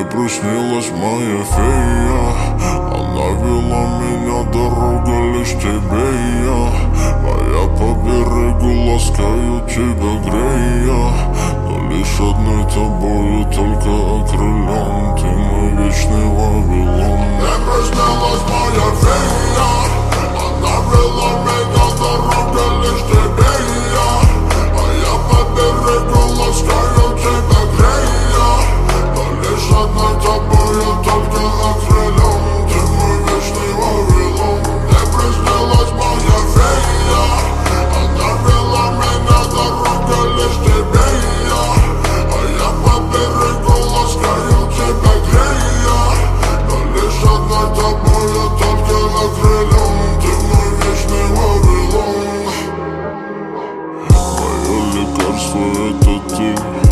Мне приснилась моя фея, она вела меня, дорога лишь тебе и я. А я по берегу ласкаю тебя, грея, но лишь одной тобою только окрылен. Ты мой вечный Вавилон. Мне приснилась моя фея, она вела меня, дорога лишь тебе и я. А я по берегу ласкаю тебя, грея, но лишь одной тобою только окрылен. Ты мой вечный Вавилон. Мне приснилась моя фея, она вела меня, дорога лишь тебе и я. А я по берегу ласкаю тебя, грея, но лишь одной тобою только окрылен. Ты мой вечный Вавилон. Мое лекарство — это ты.